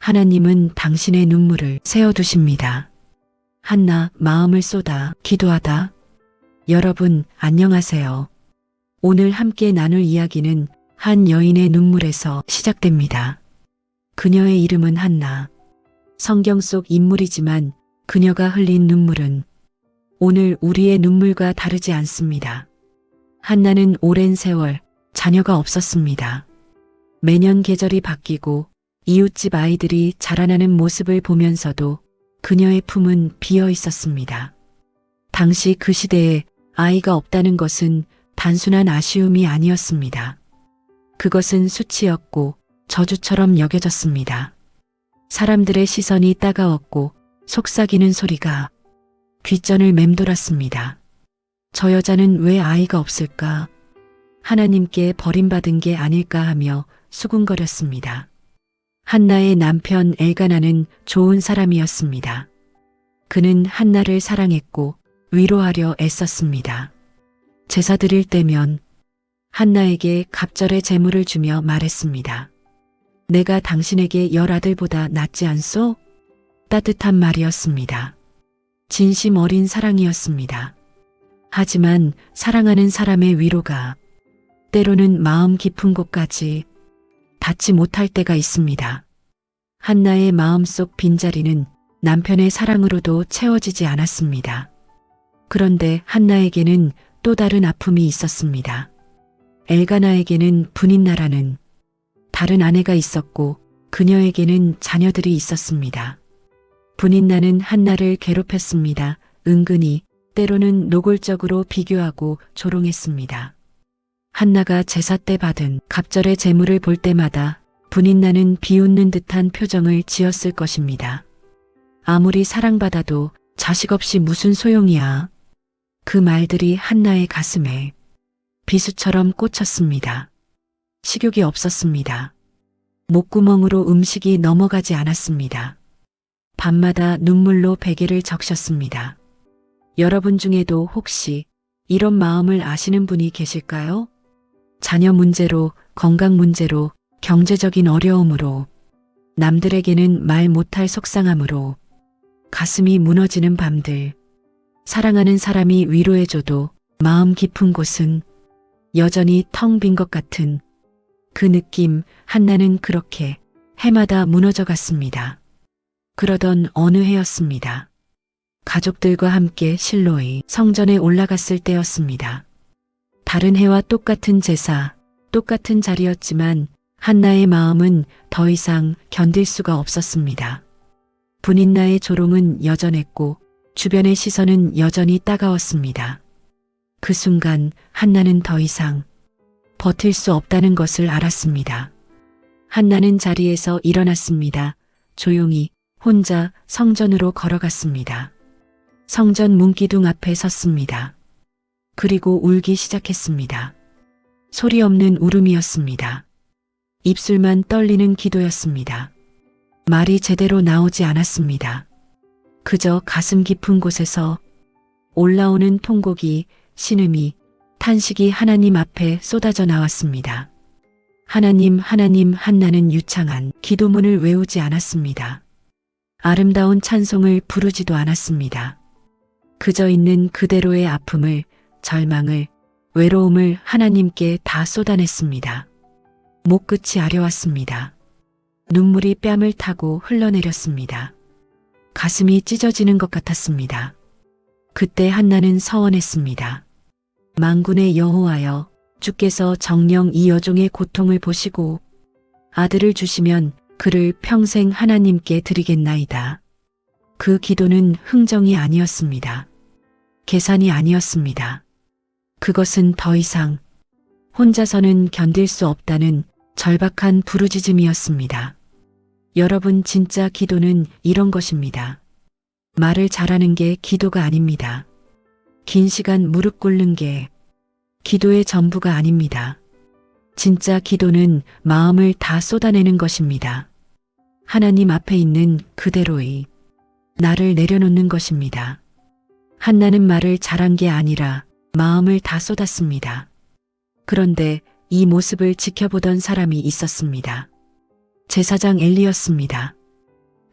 하나님은 당신의 눈물을 세어두십니다. 한나, 마음을 쏟아 기도하다. 여러분, 안녕하세요. 오늘 함께 나눌 이야기는 한 여인의 눈물에서 시작됩니다. 그녀의 이름은 한나. 성경 속 인물이지만 그녀가 흘린 눈물은 오늘 우리의 눈물과 다르지 않습니다. 한나는 오랜 세월 자녀가 없었습니다. 매년 계절이 바뀌고 이웃집 아이들이 자라나는 모습을 보면서도 그녀의 품은 비어 있었습니다. 당시 그 시대에 아이가 없다는 것은 단순한 아쉬움이 아니었습니다. 그것은 수치였고 저주처럼 여겨졌습니다. 사람들의 시선이 따가웠고 속삭이는 소리가 귓전을 맴돌았습니다. 저 여자는 왜 아이가 없을까? 하나님께 버림받은 게 아닐까 하며 수군거렸습니다. 한나의 남편 엘가나는 좋은 사람이었습니다. 그는 한나를 사랑했고 위로하려 애썼습니다. 제사 드릴 때면 한나에게 갑절의 제물을 주며 말했습니다. 내가 당신에게 10아들보다 낫지 않소? 따뜻한 말이었습니다. 진심 어린 사랑이었습니다. 하지만 사랑하는 사람의 위로가 때로는 마음 깊은 곳까지 닿지 못할 때가 있습니다. 한나의 마음속 빈자리는 남편의 사랑으로도 채워지지 않았습니다. 그런데 한나에게는 또 다른 아픔이 있었습니다. 엘가나에게는 분인나라는 다른 아내가 있었고 그녀에게는 자녀들이 있었습니다. 분인나는 한나를 괴롭혔습니다. 은근히 때로는 노골적으로 비교하고 조롱했습니다. 한나가 제사 때 받은 갑절의 제물을 볼 때마다 분인나는 비웃는 듯한 표정을 지었을 것입니다. 아무리 사랑받아도 자식 없이 무슨 소용이야. 그 말들이 한나의 가슴에 비수처럼 꽂혔습니다. 식욕이 없었습니다. 목구멍으로 음식이 넘어가지 않았습니다. 밤마다 눈물로 베개를 적셨습니다. 여러분 중에도 혹시 이런 마음을 아시는 분이 계실까요? 자녀 문제로, 건강 문제로, 경제적인 어려움으로, 남들에게는 말 못할 속상함으로 가슴이 무너지는 밤들, 사랑하는 사람이 위로해줘도 마음 깊은 곳은 여전히 텅 빈 것 같은 그 느낌. 한나는 그렇게 해마다 무너져 갔습니다. 그러던 어느 해였습니다. 가족들과 함께 실로의 성전에 올라갔을 때였습니다. 다른 해와 똑같은 제사, 똑같은 자리였지만 한나의 마음은 더 이상 견딜 수가 없었습니다. 분인나의 조롱은 여전했고 주변의 시선은 여전히 따가웠습니다. 그 순간 한나는 더 이상 버틸 수 없다는 것을 알았습니다. 한나는 자리에서 일어났습니다. 조용히 혼자 성전으로 걸어갔습니다. 성전 문기둥 앞에 섰습니다. 그리고 울기 시작했습니다. 소리 없는 울음이었습니다. 입술만 떨리는 기도였습니다. 말이 제대로 나오지 않았습니다. 그저 가슴 깊은 곳에서 올라오는 통곡이, 신음이, 탄식이 하나님 앞에 쏟아져 나왔습니다. 하나님, 하나님. 한나는 유창한 기도문을 외우지 않았습니다. 아름다운 찬송을 부르지도 않았습니다. 그저 있는 그대로의 아픔을, 절망을, 외로움을 하나님께 다 쏟아냈습니다. 목끝이 아려왔습니다. 눈물이 뺨을 타고 흘러내렸습니다. 가슴이 찢어지는 것 같았습니다. 그때 한나는 서원했습니다. 만군의 여호와여, 주께서 정녕 이 여종의 고통을 보시고 아들을 주시면 그를 평생 하나님께 드리겠나이다. 그 기도는 흥정이 아니었습니다. 계산이 아니었습니다. 그것은 더 이상 혼자서는 견딜 수 없다는 절박한 부르짖음이었습니다. 여러분, 진짜 기도는 이런 것입니다. 말을 잘하는 게 기도가 아닙니다. 긴 시간 무릎 꿇는 게 기도의 전부가 아닙니다. 진짜 기도는 마음을 다 쏟아내는 것입니다. 하나님 앞에 있는 그대로의 나를 내려놓는 것입니다. 한나는 말을 잘한 게 아니라 마음을 다 쏟았습니다. 그런데 이 모습을 지켜보던 사람이 있었습니다. 제사장 엘리였습니다.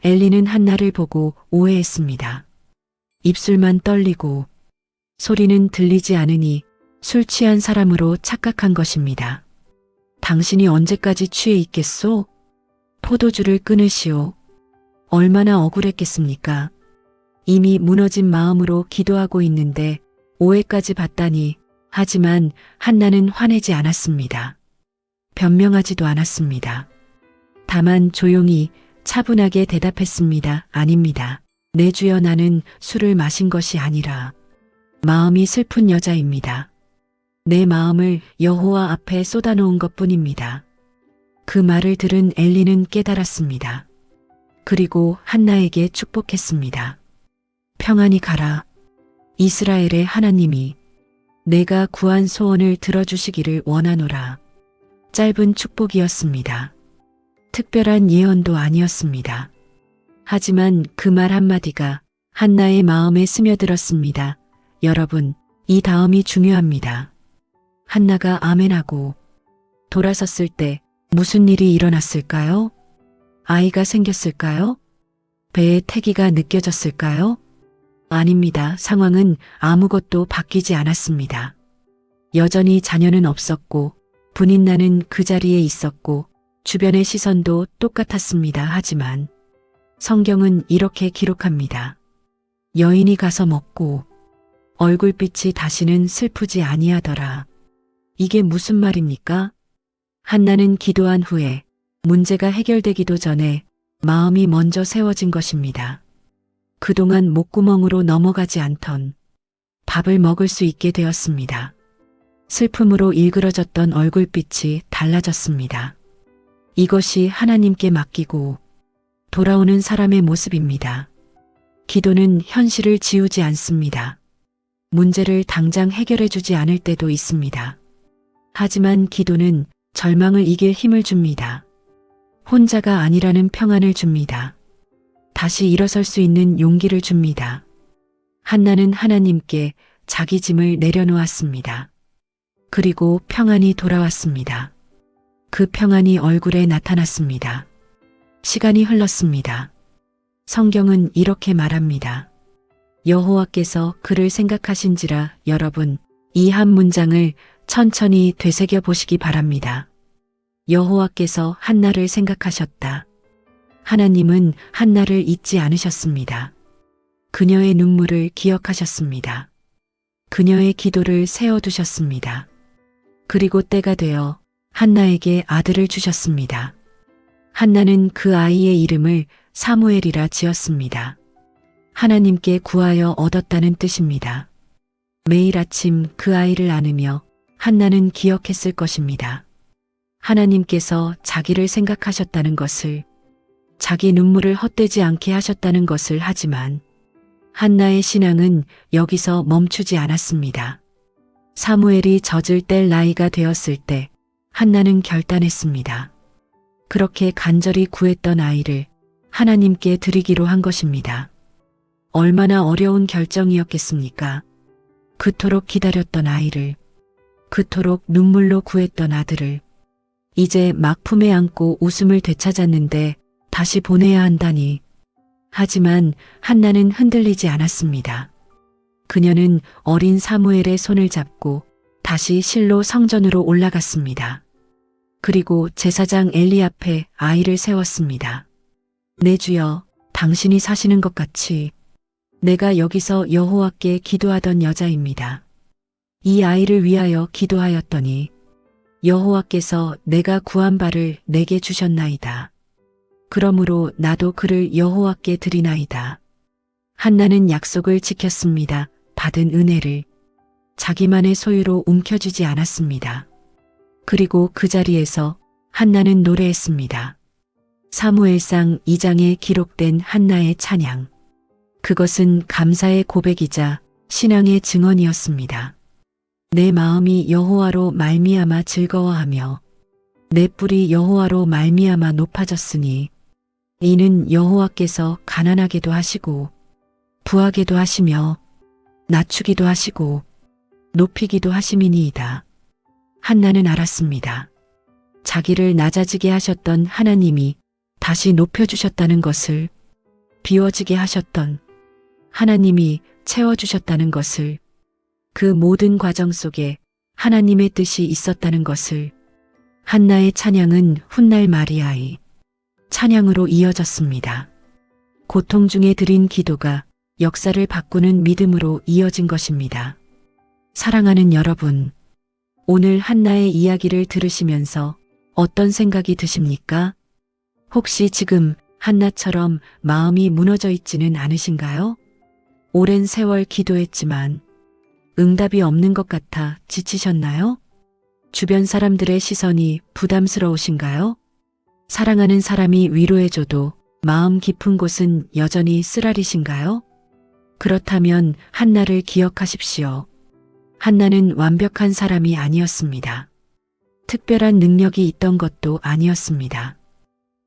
엘리는 한나를 보고 오해했습니다. 입술만 떨리고 소리는 들리지 않으니 술 취한 사람으로 착각한 것입니다. 당신이 언제까지 취해 있겠소? 포도주를 끊으시오. 얼마나 억울했겠습니까? 이미 무너진 마음으로 기도하고 있는데 오해까지 받다니. 하지만 한나는 화내지 않았습니다. 변명하지도 않았습니다. 다만 조용히 차분하게 대답했습니다. 아닙니다. 내 주여, 나는 술을 마신 것이 아니라 마음이 슬픈 여자입니다. 내 마음을 여호와 앞에 쏟아놓은 것뿐입니다. 그 말을 들은 엘리는 깨달았습니다. 그리고 한나에게 축복했습니다. 평안히 가라. 이스라엘의 하나님이 내가 구한 소원을 들어주시기를 원하노라. 짧은 축복이었습니다. 특별한 예언도 아니었습니다. 하지만 그 말 한마디가 한나의 마음에 스며들었습니다. 여러분, 이 다음이 중요합니다. 한나가 아멘하고 돌아섰을 때 무슨 일이 일어났을까요? 아이가 생겼을까요? 배에 태기가 느껴졌을까요? 아닙니다. 상황은 아무것도 바뀌지 않았습니다. 여전히 자녀는 없었고 분인나는 그 자리에 있었고 주변의 시선도 똑같았습니다. 하지만 성경은 이렇게 기록합니다. 여인이 가서 먹고 얼굴빛이 다시는 슬프지 아니하더라. 이게 무슨 말입니까? 한나는 기도한 후에 문제가 해결되기도 전에 마음이 먼저 세워진 것입니다. 그동안 목구멍으로 넘어가지 않던 밥을 먹을 수 있게 되었습니다. 슬픔으로 일그러졌던 얼굴빛이 달라졌습니다. 이것이 하나님께 맡기고 돌아오는 사람의 모습입니다. 기도는 현실을 지우지 않습니다. 문제를 당장 해결해 주지 않을 때도 있습니다. 하지만 기도는 절망을 이길 힘을 줍니다. 혼자가 아니라는 평안을 줍니다. 다시 일어설 수 있는 용기를 줍니다. 한나는 하나님께 자기 짐을 내려놓았습니다. 그리고 평안이 돌아왔습니다. 그 평안이 얼굴에 나타났습니다. 시간이 흘렀습니다. 성경은 이렇게 말합니다. 여호와께서 그를 생각하신지라. 여러분, 이 한 문장을 천천히 되새겨 보시기 바랍니다. 여호와께서 한나를 생각하셨다. 하나님은 한나를 잊지 않으셨습니다. 그녀의 눈물을 기억하셨습니다. 그녀의 기도를 세워두셨습니다. 그리고 때가 되어 한나에게 아들을 주셨습니다. 한나는 그 아이의 이름을 사무엘이라 지었습니다. 하나님께 구하여 얻었다는 뜻입니다. 매일 아침 그 아이를 안으며 한나는 기억했을 것입니다. 하나님께서 자기를 생각하셨다는 것을, 자기 눈물을 헛되지 않게 하셨다는 것을. 하지만 한나의 신앙은 여기서 멈추지 않았습니다. 사무엘이 젖을 뗄 나이가 되었을 때 한나는 결단했습니다. 그렇게 간절히 구했던 아이를 하나님께 드리기로 한 것입니다. 얼마나 어려운 결정이었겠습니까? 그토록 기다렸던 아이를, 그토록 눈물로 구했던 아들을 이제 막 품에 안고 웃음을 되찾았는데 다시 보내야 한다니. 하지만 한나는 흔들리지 않았습니다. 그녀는 어린 사무엘의 손을 잡고 다시 실로 성전으로 올라갔습니다. 그리고 제사장 엘리 앞에 아이를 세웠습니다. 내 주여, 당신이 사시는 것 같이 내가 여기서 여호와께 기도하던 여자입니다. 이 아이를 위하여 기도하였더니 여호와께서 내가 구한 바를 내게 주셨나이다. 그러므로 나도 그를 여호와께 드리나이다. 한나는 약속을 지켰습니다. 받은 은혜를 자기만의 소유로 움켜쥐지 않았습니다. 그리고 그 자리에서 한나는 노래했습니다. 사무엘상 2장에 기록된 한나의 찬양. 그것은 감사의 고백이자 신앙의 증언이었습니다. 내 마음이 여호와로 말미암아 즐거워하며 내 뿔이 여호와로 말미암아 높아졌으니 이는 여호와께서 가난하게도 하시고 부하게도 하시며 낮추기도 하시고 높이기도 하심이니이다. 한나는 알았습니다. 자기를 낮아지게 하셨던 하나님이 다시 높여주셨다는 것을. 비워지게 하셨던 하나님이 채워주셨다는 것을, 그 모든 과정 속에 하나님의 뜻이 있었다는 것을 한나의 찬양은 훗날 마리아의 찬양으로 이어졌습니다. 고통 중에 드린 기도가 역사를 바꾸는 믿음으로 이어진 것입니다. 사랑하는 여러분, 오늘 한나의 이야기를 들으시면서 어떤 생각이 드십니까? 혹시 지금 한나처럼 마음이 무너져 있지는 않으신가요? 오랜 세월 기도했지만 응답이 없는 것 같아 지치셨나요? 주변 사람들의 시선이 부담스러우신가요? 사랑하는 사람이 위로해줘도 마음 깊은 곳은 여전히 쓰라리신가요? 그렇다면 한나를 기억하십시오. 한나는 완벽한 사람이 아니었습니다. 특별한 능력이 있던 것도 아니었습니다.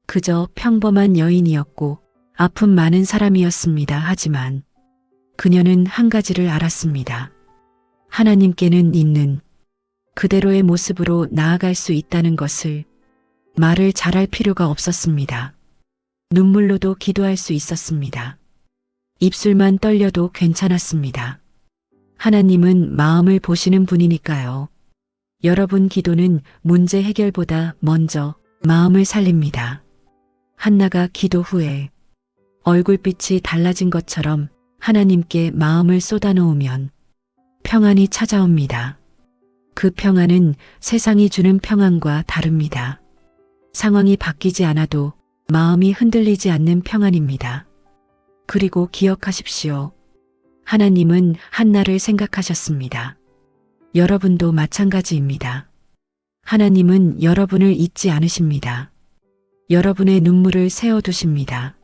그저 평범한 여인이었고 아픔 많은 사람이었습니다. 하지만 그녀는 한 가지를 알았습니다. 하나님께는 있는 그대로의 모습으로 나아갈 수 있다는 것을. 말을 잘할 필요가 없었습니다. 눈물로도 기도할 수 있었습니다. 입술만 떨려도 괜찮았습니다. 하나님은 마음을 보시는 분이니까요. 여러분 기도는 문제 해결보다 먼저 마음을 살립니다. 한나가 기도 후에 얼굴빛이 달라진 것처럼 하나님께 마음을 쏟아놓으면 평안이 찾아옵니다. 그 평안은 세상이 주는 평안과 다릅니다. 상황이 바뀌지 않아도 마음이 흔들리지 않는 평안입니다. 그리고 기억하십시오. 하나님은 한나를 생각하셨습니다. 여러분도 마찬가지입니다. 하나님은 여러분을 잊지 않으십니다. 여러분의 눈물을 세워두십니다.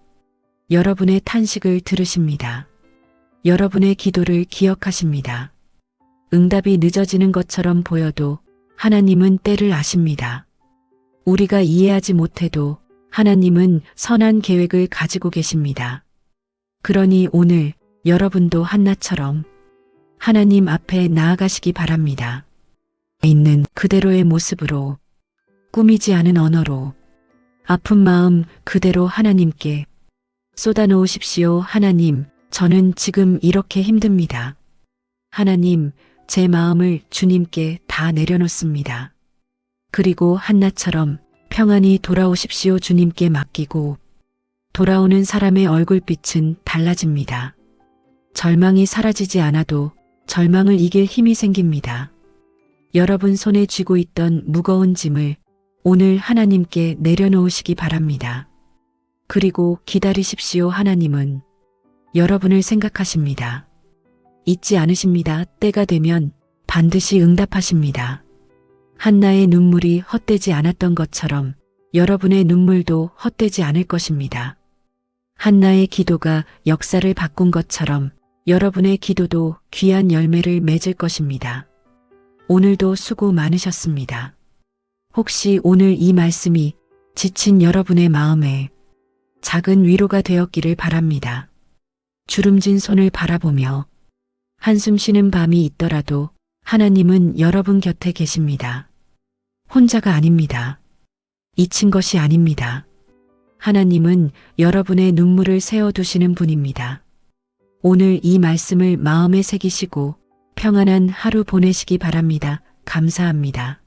여러분의 탄식을 들으십니다. 여러분의 기도를 기억하십니다. 응답이 늦어지는 것처럼 보여도 하나님은 때를 아십니다. 우리가 이해하지 못해도 하나님은 선한 계획을 가지고 계십니다. 그러니 오늘 여러분도 한나처럼 하나님 앞에 나아가시기 바랍니다. 있는 그대로의 모습으로, 꾸미지 않은 언어로, 아픈 마음 그대로 하나님께 쏟아놓으십시오. 하나님, 저는 지금 이렇게 힘듭니다. 하나님, 제 마음을 주님께 다 내려놓습니다. 그리고 한나처럼 평안히 돌아오십시오. 주님께 맡기고 돌아오는 사람의 얼굴빛은 달라집니다. 절망이 사라지지 않아도 절망을 이길 힘이 생깁니다. 여러분 손에 쥐고 있던 무거운 짐을 오늘 하나님께 내려놓으시기 바랍니다. 그리고 기다리십시오. 하나님은 여러분을 생각하십니다. 잊지 않으십니다. 때가 되면 반드시 응답하십니다. 한나의 눈물이 헛되지 않았던 것처럼 여러분의 눈물도 헛되지 않을 것입니다. 한나의 기도가 역사를 바꾼 것처럼 여러분의 기도도 귀한 열매를 맺을 것입니다. 오늘도 수고 많으셨습니다. 혹시 오늘 이 말씀이 지친 여러분의 마음에 작은 위로가 되었기를 바랍니다. 주름진 손을 바라보며 한숨 쉬는 밤이 있더라도 하나님은 여러분 곁에 계십니다. 혼자가 아닙니다. 잊힌 것이 아닙니다. 하나님은 여러분의 눈물을 세워두시는 분입니다. 오늘 이 말씀을 마음에 새기시고 평안한 하루 보내시기 바랍니다. 감사합니다.